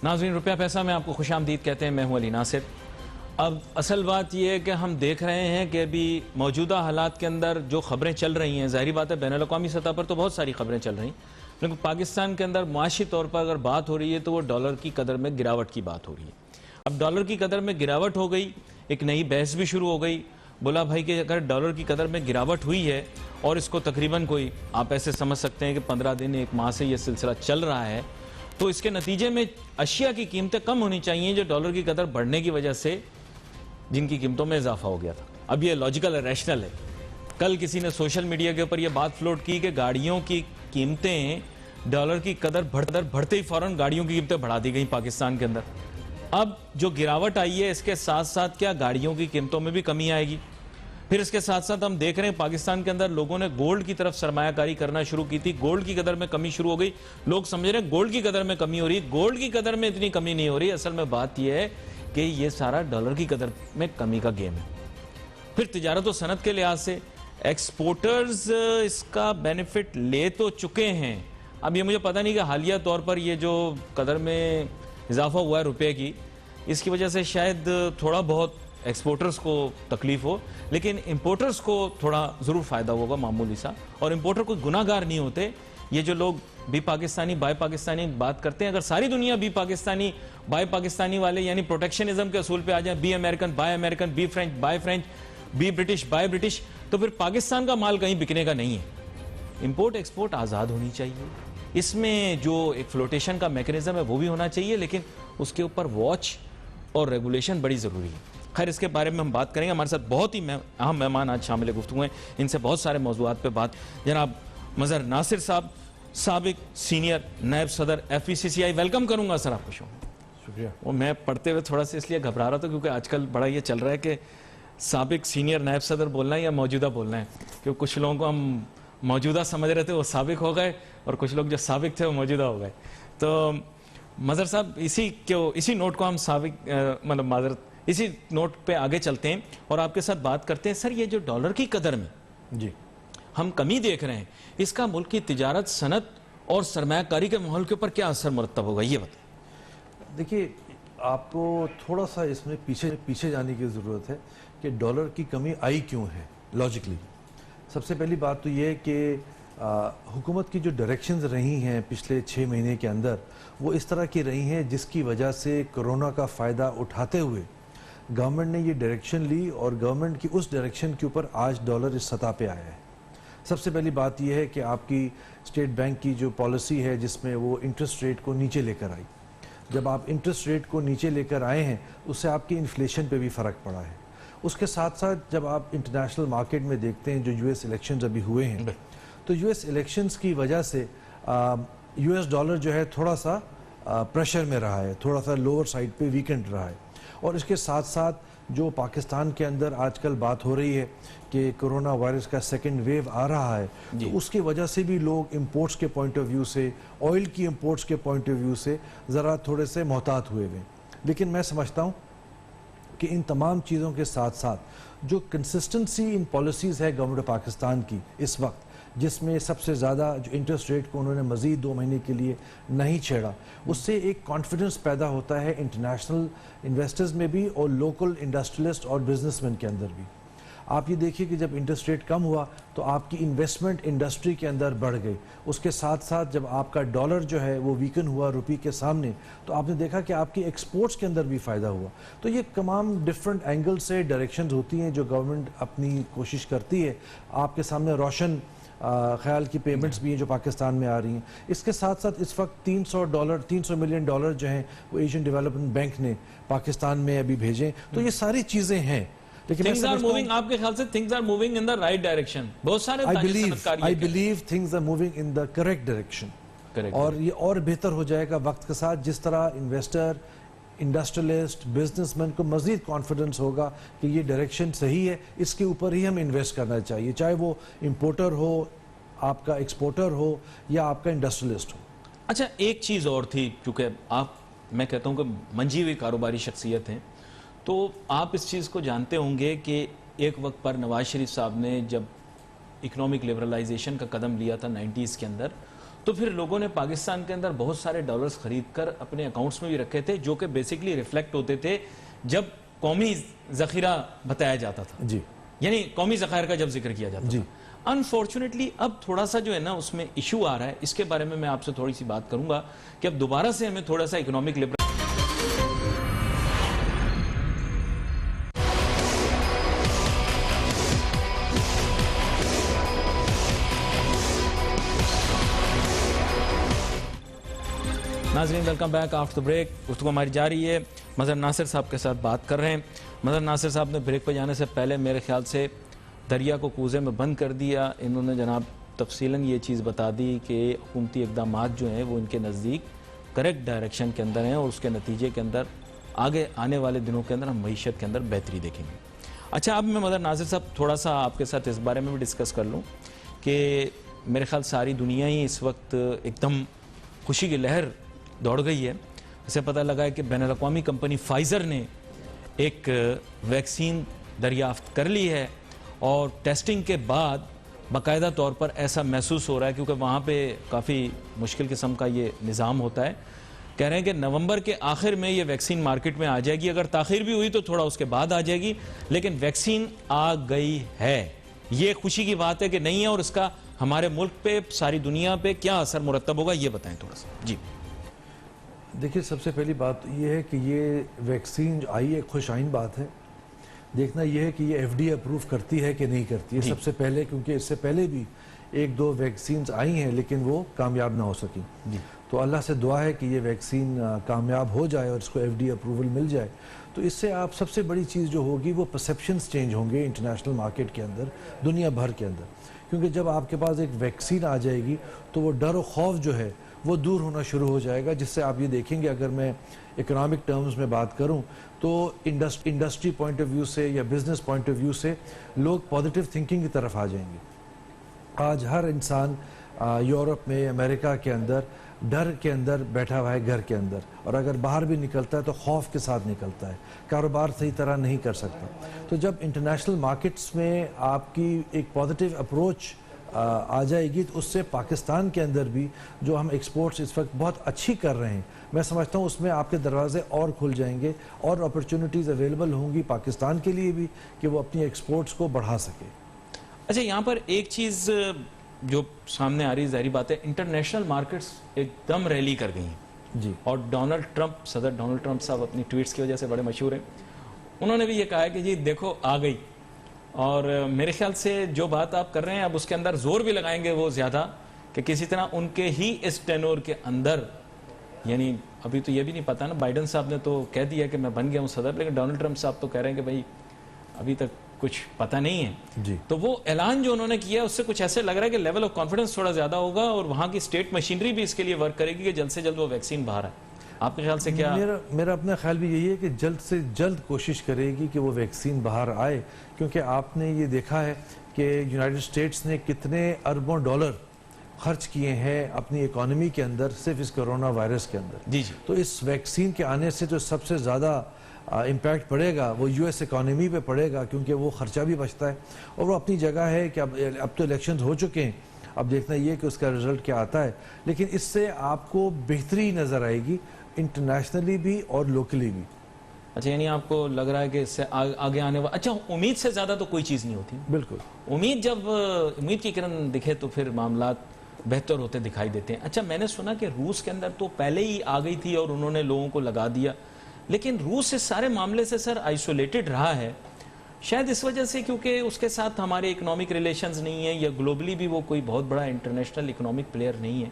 ناظرین روپیہ پیسہ میں آپ کو خوش آمدید کہتے ہیں. میں ہوں علی ناصر. اب اصل بات یہ ہے کہ ہم دیکھ رہے ہیں کہ ابھی موجودہ حالات کے اندر جو خبریں چل رہی ہیں، ظاہری بات ہے بین الاقوامی سطح پر تو بہت ساری خبریں چل رہی ہیں، لیکن پاکستان کے اندر معاشی طور پر اگر بات ہو رہی ہے تو وہ ڈالر کی قدر میں گراوٹ کی بات ہو رہی ہے. اب ڈالر کی قدر میں گراوٹ ہو گئی، ایک نئی بحث بھی شروع ہو گئی. بولا بھائی کہ اگر ڈالر کی قدر میں گراوٹ ہوئی ہے اور اس کو تقریباً کوئی آپ ایسے سمجھ سکتے ہیں کہ 15 دن ایک ماہ سے یہ سلسلہ چل رہا ہے، تو اس کے نتیجے میں اشیاء کی قیمتیں کم ہونی چاہیے جو ڈالر کی قدر بڑھنے کی وجہ سے جن کی قیمتوں میں اضافہ ہو گیا تھا. اب یہ لاجیکل ہے، ریشنل ہے. کل کسی نے سوشل میڈیا کے اوپر یہ بات فلوٹ کی کہ گاڑیوں کی قیمتیں ڈالر کی قدر بڑھتے ہی فوراً گاڑیوں کی قیمتیں بڑھا دی گئیں پاکستان کے اندر. اب جو گراوٹ آئی ہے اس کے ساتھ ساتھ کیا گاڑیوں کی قیمتوں میں بھی کمی آئے گی؟ پھر اس کے ساتھ ساتھ ہم دیکھ رہے ہیں پاکستان کے اندر لوگوں نے گولڈ کی طرف سرمایہ کاری کرنا شروع کی تھی. گولڈ کی قدر میں کمی شروع ہو گئی. لوگ سمجھ رہے ہیں گولڈ کی قدر میں کمی ہو رہی ہے. گولڈ کی قدر میں اتنی کمی نہیں ہو رہی. اصل میں بات یہ ہے کہ یہ سارا ڈالر کی قدر میں کمی کا گیم ہے. پھر تجارت و صنعت کے لحاظ سے ایکسپورٹرز اس کا بینیفٹ لے تو چکے ہیں. اب یہ مجھے پتہ نہیں کہ حالیہ طور پر یہ جو قدر میں اضافہ ہوا ہے روپے کی، اس کی وجہ سے شاید تھوڑا بہت ایکسپورٹرز کو تکلیف ہو، لیکن امپورٹرز کو تھوڑا ضرور فائدہ ہوگا معمولی سا. اور امپورٹر کوئی گناہ گار نہیں ہوتے. یہ جو لوگ بی پاکستانی بائی پاکستانی بات کرتے ہیں، اگر ساری دنیا بی پاکستانی بائی پاکستانی والے یعنی پروٹیکشنزم کے اصول پہ آ جائیں، be American by American, be French by French, be British by British, تو پھر پاکستان کا مال کہیں بکنے کا نہیں ہے. امپورٹ ایکسپورٹ آزاد ہونی چاہیے. اس میں جو ایک فلوٹیشن کا میکنزم ہے وہ بھی ہونا چاہیے، لیکن اس کے اوپر واچ اور ریگولیشن بڑی ضروری ہے. خیر اس کے بارے میں ہم بات کریں گے. ہمارے ساتھ بہت ہی اہم مہمان آج شامل گفتگو ہیں. ان سے بہت سارے موضوعات پہ بات. جناب مظہر ناصر صاحب، سابق سینئر نائب صدر FVCCI. ویلکم کروں گا سر آپ کو شو. شکریہ. وہ میں پڑھتے ہوئے تھوڑا سا اس لیے گھبرا رہا تھا کیونکہ آج کل بڑا یہ چل رہا ہے کہ سابق سینئر نائب صدر بولنا ہے یا موجودہ بولنا ہے، کیونکہ کچھ لوگوں کو ہم موجودہ سمجھ رہے تھے وہ سابق ہو گئے، اور کچھ لوگ جو سابق تھے وہ موجودہ ہو گئے. تو مظہر صاحب اسی نوٹ کو ہم سابق اسی نوٹ پہ آگے چلتے ہیں اور آپ کے ساتھ بات کرتے ہیں. سر یہ جو ڈالر کی قدر میں جی ہم کمی دیکھ رہے ہیں، اس کا ملک کی تجارت، صنعت اور سرمایہ کاری کے ماحول کے اوپر کیا اثر مرتب ہوگا، یہ بتائیں. دیکھیے، آپ کو تھوڑا سا اس میں پیچھے جانے کی ضرورت ہے کہ ڈالر کی کمی آئی کیوں ہے لاجیکلی. سب سے پہلی بات تو یہ ہے کہ حکومت کی جو ڈائریکشنز رہی ہیں پچھلے 6 مہینے کے اندر، وہ اس طرح کی رہی ہیں جس کی وجہ سے کرونا کا فائدہ اٹھاتے ہوئے گورنمنٹ نے یہ ڈائریکشن لی، اور گورنمنٹ کی اس ڈائریکشن کے اوپر آج ڈالر اس سطح پہ آیا ہے. سب سے پہلی بات یہ ہے کہ آپ کی اسٹیٹ بینک کی جو پالیسی ہے جس میں وہ انٹرسٹ ریٹ کو نیچے لے کر آئی. جب آپ انٹرسٹ ریٹ کو نیچے لے کر آئے ہیں اس سے آپ کی انفلیشن پہ بھی فرق پڑا ہے. اس کے ساتھ ساتھ جب آپ انٹرنیشنل مارکیٹ میں دیکھتے ہیں جو US الیکشنز ابھی ہوئے ہیں، تو US الیکشنز کی وجہ سے US ڈالر جو ہے تھوڑا سا پریشر میں رہا ہے، تھوڑا سا لوور سائڈ پہ ویکنڈ رہا ہے. اور اس کے ساتھ ساتھ جو پاکستان کے اندر آج کل بات ہو رہی ہے کہ کرونا وائرس کا سیکنڈ ویو آ رہا ہے، تو اس کی وجہ سے بھی لوگ امپورٹس کے پوائنٹ آف ویو سے، آئل کی امپورٹس کے پوائنٹ آف ویو سے ذرا تھوڑے سے محتاط ہوئے ہوئے. لیکن میں سمجھتا ہوں کہ ان تمام چیزوں کے ساتھ ساتھ جو کنسسٹنسی ان پالیسیز ہے گورنمنٹ پاکستان کی اس وقت، جس میں سب سے زیادہ جو انٹرسٹ ریٹ کو انہوں نے مزید 2 مہینے کے لیے نہیں چھیڑا، اس سے ایک کانفیڈنس پیدا ہوتا ہے انٹرنیشنل انویسٹرز میں بھی اور لوکل انڈسٹریلسٹ اور بزنس مین کے اندر بھی. آپ یہ دیکھیے کہ جب انٹرسٹ ریٹ کم ہوا تو آپ کی انویسٹمنٹ انڈسٹری کے اندر بڑھ گئی. اس کے ساتھ ساتھ جب آپ کا ڈالر جو ہے وہ ویکن ہوا روپی کے سامنے، تو آپ نے دیکھا کہ آپ کی ایکسپورٹس کے اندر بھی فائدہ ہوا. تو یہ تمام ڈفرنٹ اینگل سے ڈائریکشنز ہوتی ہیں جو گورنمنٹ اپنی کوشش کرتی ہے. آپ کے سامنے روشن خیال کی پیمنٹس بھی ہیں جو پاکستان میں آ رہی ہیں. اس کے ساتھ ساتھ اس وقت $300 ملین جو ہیں وہ ایشین ڈیولپمنٹ بینک نے پاکستان میں ابھی بھیجیں. تو یہ ساری چیزیں ہیں. Things are moving, آپ کے خیال سے things are moving in the right direction. بہت سارے I believe things are moving in the correct direction. اور یہ اور بہتر ہو جائے گا وقت کے ساتھ، جس طرح انویسٹر، انڈسٹریلسٹ، بزنس مین کو مزید کانفیڈنس ہوگا کہ یہ ڈائریکشن صحیح ہے، اس کے اوپر ہی ہم انویسٹ کرنا چاہیے، چاہے وہ امپورٹر ہو، آپ کا ایکسپورٹر ہو یا آپ کا انڈسٹریلسٹ ہو. اچھا ایک چیز اور تھی، چونکہ آپ میں کہتا ہوں کہ منجھی ہوئی کاروباری شخصیت ہیں، تو آپ اس چیز کو جانتے ہوں گے کہ ایک وقت پر نواز شریف صاحب نے جب اکنامک لیبرلائزیشن کا قدم لیا تھا 90s کے اندر، تو پھر لوگوں نے پاکستان کے اندر بہت سارے ڈالرز خرید کر اپنے اکاؤنٹس میں بھی رکھے تھے جو کہ بیسکلی ریفلیکٹ ہوتے تھے جب قومی ذخیرہ بتایا جاتا تھا، جی، یعنی قومی ذخائر کا جب ذکر کیا جاتا جی. تھا. انفارچونیٹلی اب تھوڑا سا جو ہے نا اس میں ایشو آ رہا ہے، اس کے بارے میں آپ سے تھوڑی سی بات کروں گا کہ اب دوبارہ سے ہمیں تھوڑا سا اکنامک لبرل ناظرین ویلکم بیک آفٹر بریک. گفتگو ہماری جاری ہے، مظہر ناصر صاحب کے ساتھ بات کر رہے ہیں. مظہر ناصر صاحب نے بریک پہ جانے سے پہلے میرے خیال سے دریا کو کوزے میں بند کر دیا. انہوں نے جناب تفصیلاً یہ چیز بتا دی کہ حکومتی اقدامات جو ہیں وہ ان کے نزدیک کریکٹ ڈائریکشن کے اندر ہیں اور اس کے نتیجے کے اندر آگے آنے والے دنوں کے اندر ہم معیشت کے اندر بہتری دیکھیں گے. اچھا، اب میں مظہر ناصر صاحب تھوڑا سا آپ کے ساتھ اس بارے میں بھی ڈسکس کر لوں کہ میرے خیال ساری دنیا ہی اس وقت ایک دم خوشی کی لہر دوڑ گئی ہے. اسے پتہ لگا ہے کہ بین الاقوامی کمپنی فائزر نے ایک ویکسین دریافت کر لی ہے اور ٹیسٹنگ کے بعد باقاعدہ طور پر ایسا محسوس ہو رہا ہے، کیونکہ وہاں پہ کافی مشکل قسم کا یہ نظام ہوتا ہے. کہہ رہے ہیں کہ نومبر کے آخر میں یہ ویکسین مارکیٹ میں آ جائے گی، اگر تاخیر بھی ہوئی تو تھوڑا اس کے بعد آ جائے گی، لیکن ویکسین آ گئی ہے. یہ خوشی کی بات ہے کہ نہیں ہے، اور اس کا ہمارے ملک پہ ساری دنیا پہ کیا اثر مرتب ہوگا یہ بتائیں تھوڑا سا. جی دیکھیے، سب سے پہلی بات یہ ہے کہ یہ ویکسین آئی ایک خوش آئین بات ہے. دیکھنا یہ ہے کہ یہ ایف ڈی اپروو کرتی ہے کہ نہیں کرتی ہے سب سے پہلے، کیونکہ اس سے پہلے بھی ایک دو ویکسینز آئی ہیں لیکن وہ کامیاب نہ ہو سکی. تو اللہ سے دعا ہے کہ یہ ویکسین کامیاب ہو جائے اور اس کو ایف ڈی اپروول مل جائے. تو اس سے آپ سب سے بڑی چیز جو ہوگی وہ پرسیپشنز چینج ہوں گے انٹرنیشنل مارکیٹ کے اندر، دنیا بھر کے اندر. کیونکہ جب آپ کے پاس ایک ویکسین آ جائے گی تو وہ ڈر و خوف جو ہے وہ دور ہونا شروع ہو جائے گا، جس سے آپ یہ دیکھیں گے، اگر میں اکنامک ٹرمز میں بات کروں تو انڈسٹری پوائنٹ آف ویو سے یا بزنس پوائنٹ آف ویو سے لوگ پازیٹیو تھنکنگ کی طرف آ جائیں گے. آج ہر انسان یورپ میں، امریکہ کے اندر ڈر کے اندر بیٹھا ہوا ہے گھر کے اندر، اور اگر باہر بھی نکلتا ہے تو خوف کے ساتھ نکلتا ہے، کاروبار صحیح طرح نہیں کر سکتا. تو جب انٹرنیشنل مارکیٹس میں آپ کی ایک پازیٹیو اپروچ آ جائے گی تو اس سے پاکستان کے اندر بھی جو ہم ایکسپورٹس اس وقت بہت اچھی کر رہے ہیں، میں سمجھتا ہوں اس میں آپ کے دروازے اور کھل جائیں گے اور اپرچونٹیز اویلیبل ہوں گی پاکستان کے لیے بھی کہ وہ اپنی ایکسپورٹس کو بڑھا سکے. اچھا، یہاں پر ایک چیز جو سامنے آ رہی ہے، ظاہری بات ہے انٹرنیشنل مارکیٹس ایک دم ریلی کر گئی ہیں جی. اور صدر ڈونلڈ ٹرمپ صاحب اپنی ٹویٹس کی وجہ سے بڑے مشہور ہیں. انہوں نے بھی یہ کہا ہے کہ جی دیکھو آ گئی، اور میرے خیال سے جو بات آپ کر رہے ہیں اب اس کے اندر زور بھی لگائیں گے وہ زیادہ کہ کسی طرح ان کے ہی اس ٹینور کے اندر، یعنی ابھی تو یہ بھی نہیں پتا نا، بائیڈن صاحب نے تو کہہ دیا کہ میں بن گیا ہوں صدر، لیکن ڈونلڈ ٹرمپ صاحب تو کہہ رہے ہیں کہ بھائی ابھی تک کچھ پتہ نہیں ہے. جی. تو وہ اعلان جو انہوں نے کیا اس سے کچھ ایسے لگ رہا ہے کہ لیول آف کانفیڈنس تھوڑا زیادہ ہوگا اور وہاں کی اسٹیٹ مشینری بھی اس کے لیے ورک کرے گی کہ جلد سے جلد وہ ویکسین باہر آئے. آپ کے خیال سے کیا؟ میرا اپنا خیال بھی یہی ہے کہ جلد سے جلد کوشش کرے گی کہ وہ ویکسین باہر آئے، کیونکہ آپ نے یہ دیکھا ہے کہ یونائٹڈ اسٹیٹس نے کتنے اربوں ڈالر خرچ کیے ہیں اپنی اکانومی کے اندر صرف اس کرونا وائرس کے اندر. جی جی. تو اس ویکسین کے آنے سے جو سب سے زیادہ امپیکٹ پڑے گا وہ یو ایس اکانومی پہ پڑے گا، کیونکہ وہ خرچہ بھی بچتا ہے اور وہ اپنی جگہ ہے کہ اب تو الیکشنز ہو چکے ہیں، اب دیکھنا یہ کہ اس کا رزلٹ کیا آتا ہے. لیکن اس سے آپ کو بہتری نظر آئے گی انٹرنیشنلی بھی اور لوکلی بھی. اچھا، یعنی آپ کو لگ رہا ہے کہ اس سے آگے آنے والا، اچھا امید سے زیادہ تو کوئی چیز نہیں ہوتی. بالکل. امید کی کرن دکھے تو پھر معاملات بہتر ہوتے دکھائی دیتے ہیں. اچھا، میں نے سنا کہ روس کے اندر تو پہلے ہی آ گئی تھی اور انہوں نے لوگوں کو لگا دیا، لیکن روس اس سارے معاملے سے سر آئسولیٹڈ رہا ہے، شاید اس وجہ سے کیونکہ اس کے ساتھ ہمارے اکنامک ریلیشنز نہیں ہیں، یا گلوبلی بھی وہ کوئی بہت بڑا انٹرنیشنل اکنامک پلیئر نہیں ہے.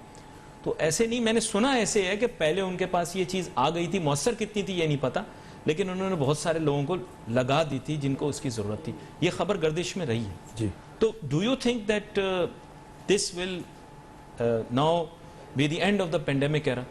تو ایسے نہیں، میں نے سنا ایسے ہے کہ پہلے ان کے پاس یہ چیز آ گئی تھی، مؤثر کتنی تھی یہ نہیں پتا، لیکن انہوں نے بہت سارے لوگوں کو لگا دی تھی جن کو اس کی ضرورت تھی. یہ خبر گردش میں رہی ہے. جی. تو do you think that this will now be the end of the pandemic era?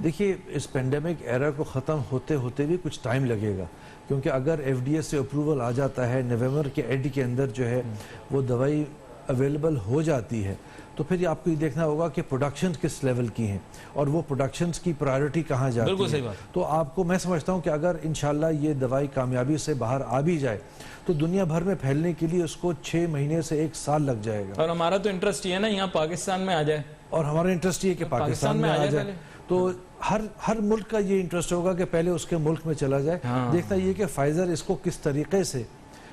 دیکھیے، اس پینڈیمک ایرا کو ختم ہوتے ہوتے بھی کچھ ٹائم لگے گا، کیونکہ اگر ایف ڈی اے سے اپروول آ جاتا ہے، نومبر کے اینڈ کے اندر جو ہے وہ دوائی اویلیبل ہو جاتی ہے، تو پھر آپ کو یہ دیکھنا ہوگا کہ پروڈکشن کس لیول کی ہیں اور وہ پروڈکشنز کی پرائیورٹی کہاں جاتی ہے. بالکل صحیح بات. تو آپ کو میں سمجھتا ہوں کہ اگر انشاءاللہ یہ دوائی کامیابی سے باہر آ بھی جائے تو دنیا بھر میں پھیلنے کے لیے اس کو 6 مہینے سے 1 سال لگ جائے گا. اور ہمارا تو انٹرسٹ یہ ہے نا یہاں پاکستان میں آ جائے. اور ہمارا انٹرسٹ یہ کہ پاکستان میں آ جائے. تو ہر ملک کا یہ انٹرسٹ ہوگا کہ پہلے اس کے ملک میں چلا جائے. دیکھتا یہ کہ فائزر اس کو کس طریقے سے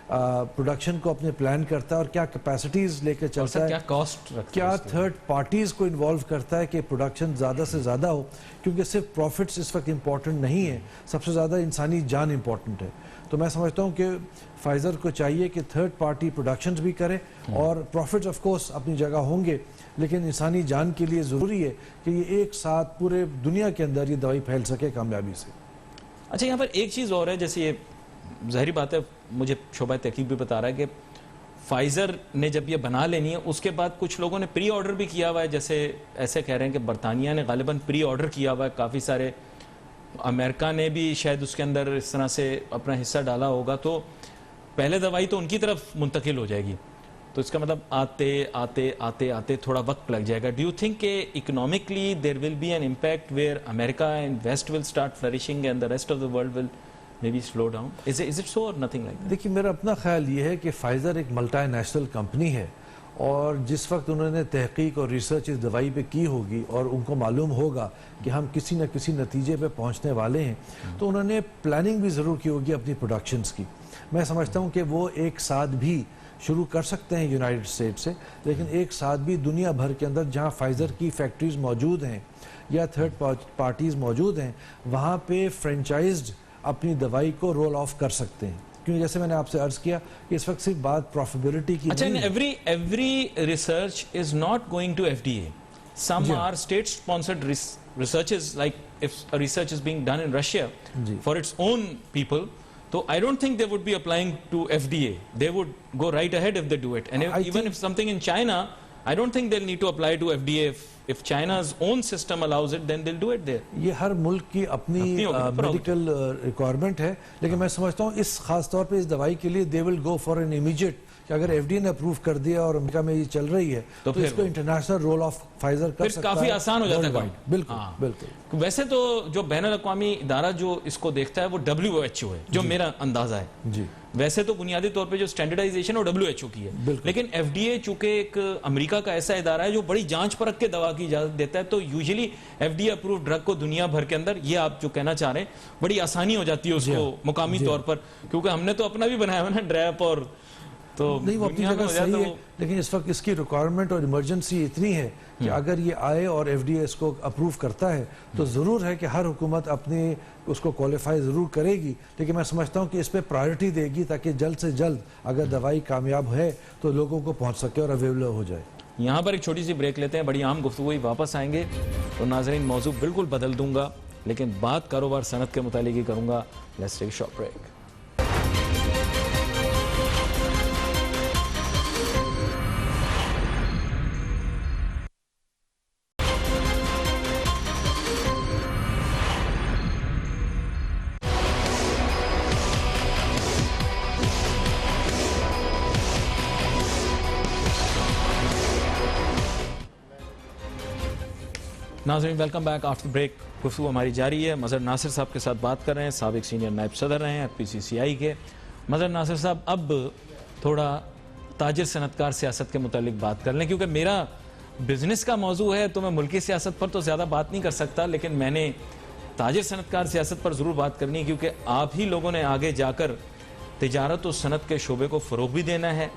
پروڈکشن کو اپنے پلان کرتا ہے اور کیا کیپیسٹیز لے کے چلتا ہے, کیا کاسٹ رکھتا ہے, کیا تھرڈ پارٹیز کو انوالو کرتا ہے کہ پروڈکشن زیادہ سے زیادہ ہو, کیونکہ صرف پروفٹس اس وقت امپورٹنٹ نہیں ہے, سب سے زیادہ انسانی جان امپورٹنٹ ہے. تو میں سمجھتا ہوں کہ فائزر کو چاہیے کہ تھرڈ پارٹی پروڈکشنز بھی کرے, اور پروفٹس آف کورس اپنی جگہ ہوں گے, لیکن انسانی جان کے لیے ضروری ہے کہ یہ ایک ساتھ پورے دنیا کے اندر یہ دوائی پھیل سکے کامیابی سے. اچھا, یہاں پر ایک چیز اور ہے, جیسے یہ ظاہری بات ہے, مجھے شعبہ تحقیق بھی بتا رہا ہے کہ فائزر نے جب یہ بنا لینی ہے اس کے بعد کچھ لوگوں نے پری آرڈر بھی کیا ہوا ہے, جیسے ایسے کہہ رہے ہیں کہ برطانیہ نے غالباً پری آرڈر کیا ہوا ہے کافی سارے, امریکہ نے بھی شاید اس کے اندر اس طرح سے اپنا حصہ ڈالا ہوگا, تو پہلے دوائی تو ان کی طرف منتقل ہو جائے گی, تو اس کا مطلب آتے آتے آتے آتے تھوڑا وقت لگ جائے گا. ڈو یو تھنک کہ economically there will be an impact where America and West will start flourishing and the rest of the world will maybe slow down? Is it so or nothing like that? دیکھیے, میرا اپنا خیال یہ ہے کہ Pfizer ایک multi national company ہے, اور جس وقت انہوں نے تحقیق اور ریسرچ اس دوائی پہ کی ہوگی اور ان کو معلوم ہوگا کہ ہم کسی نہ کسی نتیجے پہ پہنچنے والے ہیں, تو انہوں نے پلاننگ بھی ضرور کی ہوگی اپنی پروڈکشنز کی. میں سمجھتا ہوں کہ وہ ایک ساتھ بھی شروع کر سکتے ہیں یونائٹڈ اسٹیٹ سے, لیکن ایک ساتھ بھی دنیا بھر کے اندر جہاں فائزر کی فیکٹریز موجود ہیں یا تھرڈ پارٹیز موجود ہیں, وہاں پہ فرینچائزڈ اپنی دوائی کو رول آف کر سکتے ہیں. کیونکہ جیسے میں نے آپ سے عرض کیا کہ اس وقت صرف بات پروفیبلٹی کی نہیں ہے. اچھا, every research is not going to FDA. Some are state sponsored researches, like if a research is being done in Russia for its own people, so I don't think they would be applying to FDA. They would go right ahead if they do it. And even if something in China, I don't think they'll need to apply to FDA. If China's own system allows it, then they'll do it there. یہ ہر ملک کی اپنی medical requirement ہے, لیکن میں سمجھتا ہوں اس خاص طور پہ اس دوائی کے لیے they will go for an immediate, کہ اگر ایف ڈی اے نے اپروو کر دیا اور امریکہ میں یہ چل رہی ہے تو اس کو انٹرنیشنل رول آف فائزر کر سکتا ہے, کافی آسان ہو جاتا ہے. بالکل بالکل. ویسے تو جو بین الاقوامی ادارہ جو اس کو دیکھتا ہے وہ WHO ہے, جو میرا اندازہ ہے. جی, ویسے تو بنیادی طور پہ جو اسٹینڈرڈائزیشن وہ WHO کی ہے, لیکن FDA چونکہ ایک امریکہ کا ایسا ادارہ ہے جو بڑی جانچ پرکھ کے دوا کی اجازت دیتا ہے, تو یوزلی FDA اپرووڈ ڈرگ کو دنیا بھر کے اندر, یہ آپ جو کہنا چاہ رہے ہیں, بڑی آسانی ہو جاتی ہے اس کو مقامی طور پر, کیونکہ ہم نے تو اپنا بھی بنایا ہوا نا ڈریپ, اور تو نہیں وہ اپنی جگہ صحیح ہے, لیکن اس وقت اس کی ریکوائرمنٹ اور ایمرجنسی اتنی ہے کہ اگر یہ آئے اور ایف ڈی اے اس کو اپروو کرتا ہے تو ضرور ہے کہ ہر حکومت اپنے اس کو کوالیفائی ضرور کرے گی, لیکن میں سمجھتا ہوں کہ اس پہ پرائرٹی دے گی تاکہ جلد سے جلد اگر دوائی کامیاب ہے تو لوگوں کو پہنچ سکے اور اویلیبل ہو جائے. یہاں پر ایک چھوٹی سی بریک لیتے ہیں, بڑی عام گفتگو ہی, واپس آئیں گے تو ناظرین موضوع بالکل بدل دوں گا, لیکن بات کاروبار صنعت کے متعلق ہی کروں گا. Let's take a short break. ناظرین ویلکم بیک آفٹر بریک. گفتگو ہماری جاری ہے. مظہر ناصر صاحب کے ساتھ بات کر رہے ہیں, سابق سینئر نائب صدر رہے ہیں FPCCI کے. مظہر ناصر صاحب, اب تھوڑا تاجر صنعتکار سیاست کے متعلق بات کر لیں, کیونکہ میرا بزنس کا موضوع ہے تو میں ملکی سیاست پر تو زیادہ بات نہیں کر سکتا, لیکن میں نے تاجر صنعتکار سیاست پر ضرور بات کرنی ہے, کیونکہ آپ ہی لوگوں نے آگے جا کر تجارت و صنعت کے شعبے کو فروغ بھی دینا ہے.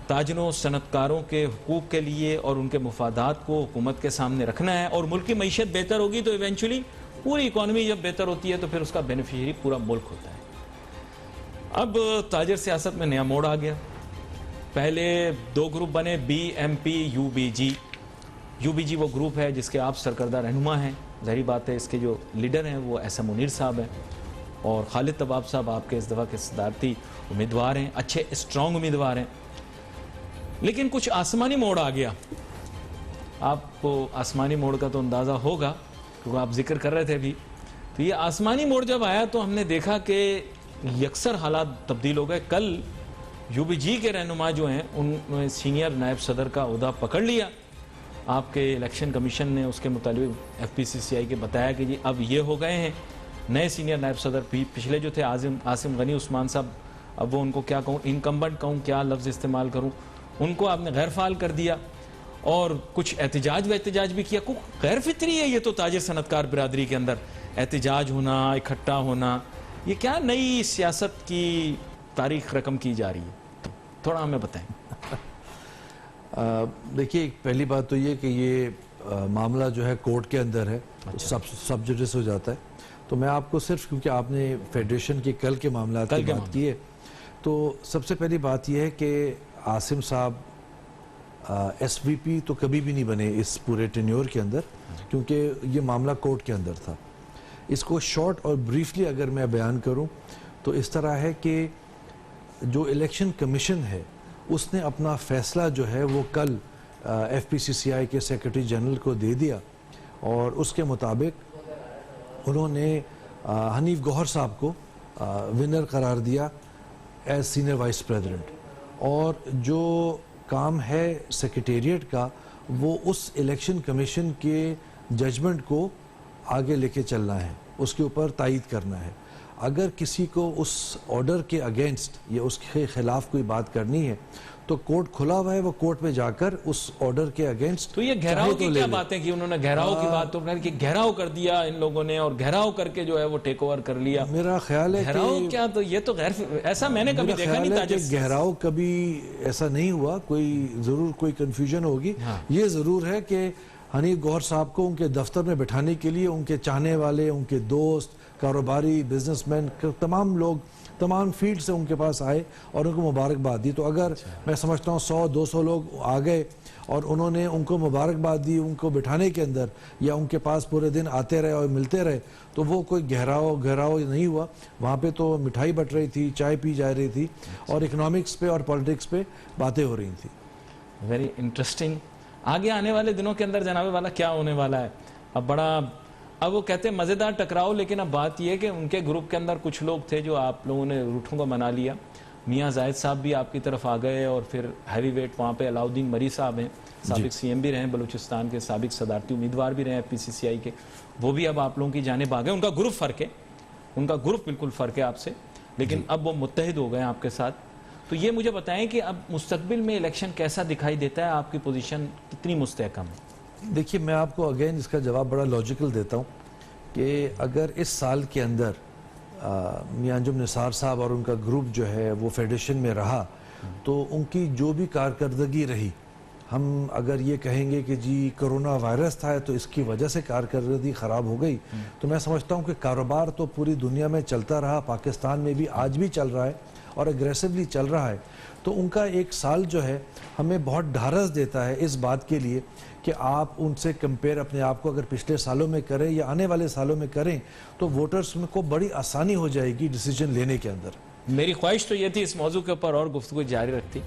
تاجروں صنعتکاروں کے حقوق کے لیے اور ان کے مفادات کو حکومت کے سامنے رکھنا ہے, اور ملک کی معیشت بہتر ہوگی تو ایونچولی پوری اکانومی جب بہتر ہوتی ہے تو پھر اس کا بینیفیشری پورا ملک ہوتا ہے. اب تاجر سیاست میں نیا موڑ آ گیا. پہلے دو گروپ بنے, BMP UBG. UBG وہ گروپ ہے جس کے آپ سرکردہ رہنما ہیں, ظاہری بات ہے اس کے جو لیڈر ہیں وہ SM منیر صاحب ہیں, اور خالد طباب صاحب آپ کے اس دفعہ کے صدارتی امیدوار ہیں, اچھے اسٹرانگ امیدوار ہیں. لیکن کچھ آسمانی موڑ آ گیا. آپ کو آسمانی موڑ کا تو اندازہ ہوگا کیونکہ آپ ذکر کر رہے تھے ابھی. تو یہ آسمانی موڑ جب آیا تو ہم نے دیکھا کہ یکسر حالات تبدیل ہو گئے. کل UBG کے رہنما جو ہیں انہوں نے سینئر نائب صدر کا عہدہ پکڑ لیا. آپ کے الیکشن کمیشن نے اس کے مطابق FPCCI کے بتایا کہ جی اب یہ ہو گئے ہیں نئے سینئر نائب صدر. پچھلے جو تھے عاصم غنی عثمان صاحب, اب وہ ان کو کیا کہوں, انکمبنٹ کہوں, کیا لفظ استعمال کروں, ان کو آپ نے غیر فعال کر دیا. اور کچھ احتجاج بھی کیا. غیر فطری ہے یہ تو تاجر صنعت کار برادری کے اندر احتجاج ہونا, اکٹھا ہونا. یہ کیا نئی سیاست کی تاریخ رقم کی جا رہی ہے؟ تھوڑا ہمیں بتائیں. دیکھیے پہلی بات تو یہ کہ یہ معاملہ جو ہے کورٹ کے اندر ہے, سب جوڈس ہو جاتا ہے. تو میں آپ کو صرف کیونکہ آپ نے فیڈریشن کے کل کے معاملات کی بات کی ہے, تو سب سے پہلی بات یہ ہے کہ عاصم صاحب ایس وی پی تو کبھی بھی نہیں بنے اس پورے ٹینیور کے اندر, کیونکہ یہ معاملہ کورٹ کے اندر تھا. اس کو شارٹ اور بریفلی اگر میں بیان کروں تو اس طرح ہے کہ جو الیکشن کمیشن ہے اس نے اپنا فیصلہ جو ہے وہ کل ایف پی سی سی آئی کے سیکرٹری جنرل کو دے دیا, اور اس کے مطابق انہوں نے حنیف گوہر صاحب کو ونر قرار دیا ایز سینئر وائس پریزیڈنٹ. اور جو کام ہے سیکریٹریٹ کا وہ اس الیکشن کمیشن کے ججمنٹ کو آگے لے کے چلنا ہے, اس کے اوپر تائید کرنا ہے. اگر کسی کو اس آرڈر کے اگینسٹ یا اس کے خلاف کوئی بات کرنی ہے تو کورٹ کھلا ہوا ہے, وہ کورٹ میں جا کر اس آرڈر کے اگینسٹ. تو یہ گھیراؤ کی کیا باتیں کی انہوں نے؟ گھیراؤ کی بات تو کہ گھیراؤ کر دیا ان لوگوں نے, اور گھیراؤ کر کے جو ہے وہ ٹیک اوور کر لیا. میرا خیال ہے گھیراؤ کیا, تو یہ تو غیر ایسا میں نے کبھی دیکھا نہیں تھا. گھیراؤ کبھی ایسا نہیں ہوا, کوئی ضرور کوئی کنفیوژن ہوگی. یہ ضرور ہے کہ حنیف گوہر صاحب کو ان کے دفتر میں بٹھانے کے لیے ان کے چاہنے والے, ان کے دوست, کاروباری, بزنس مین, تمام لوگ تمام فیلڈ سے ان کے پاس آئے اور ان کو مبارکباد دی. تو اگر میں سمجھتا ہوں 100-200 لوگ آ گئے اور انہوں نے ان کو مبارکباد دی ان کو بٹھانے کے اندر, یا ان کے پاس پورے دن آتے رہے اور ملتے رہے, تو وہ کوئی گہراؤ نہیں ہوا. وہاں پہ تو مٹھائی بٹ رہی تھی, چائے پی جا رہی تھی, اور اکنامکس پہ اور پالیٹکس پہ باتیں ہو رہی تھی. Very interesting. آگے آنے والے دنوں کے اندر جناب والا کیا ہونے والا ہے؟ اب وہ کہتے ہیں مزیدار ٹکراؤ, لیکن اب بات یہ ہے کہ ان کے گروپ کے اندر کچھ لوگ تھے جو آپ لوگوں نے روٹھوں کو منا لیا. میاں زاہد صاحب بھی آپ کی طرف آ گئے, اور پھر ہیوی ویٹ وہاں پہ علاؤدین مری صاحب ہیں, سابق سی ایم بھی رہے ہیں بلوچستان کے, سابق صدارتی امیدوار بھی رہے ہیں پی سی سی آئی کے. وہ بھی اب آپ لوگوں کی جانب آ گئے. ان کا گروپ فرق ہے, ان کا گروپ بالکل فرق ہے آپ سے, لیکن اب وہ متحد ہو گئے آپ کے ساتھ. تو یہ مجھے بتائیں کہ اب مستقبل میں الیکشن کیسا دکھائی دیتا ہے, آپ کی پوزیشن کتنی مستحکم ہے؟ دیکھیے میں آپ کو اگین اس کا جواب بڑا لاجیکل دیتا ہوں کہ اگر اس سال کے اندر میاں انجم نثار صاحب اور ان کا گروپ جو ہے وہ فیڈریشن میں رہا, تو ان کی جو بھی کارکردگی رہی, ہم اگر یہ کہیں گے کہ جی کرونا وائرس تھا تو اس کی وجہ سے کارکردگی خراب ہو گئی, تو میں سمجھتا ہوں کہ کاروبار تو پوری دنیا میں چلتا رہا, پاکستان میں بھی آج بھی چل رہا ہے اور اگریسولی چل رہا ہے. تو ان کا ایک سال جو ہے ہمیں بہت ڈھارس دیتا ہے اس بات کے لیے کہ آپ ان سے کمپیئر اپنے آپ کو اگر پچھلے سالوں میں کریں یا آنے والے سالوں میں کریں تو ووٹرز کو بڑی آسانی ہو جائے گی ڈیسیجن لینے کے اندر. میری خواہش تو یہ تھی اس موضوع کے اوپر اور گفتگو جاری رکھتی.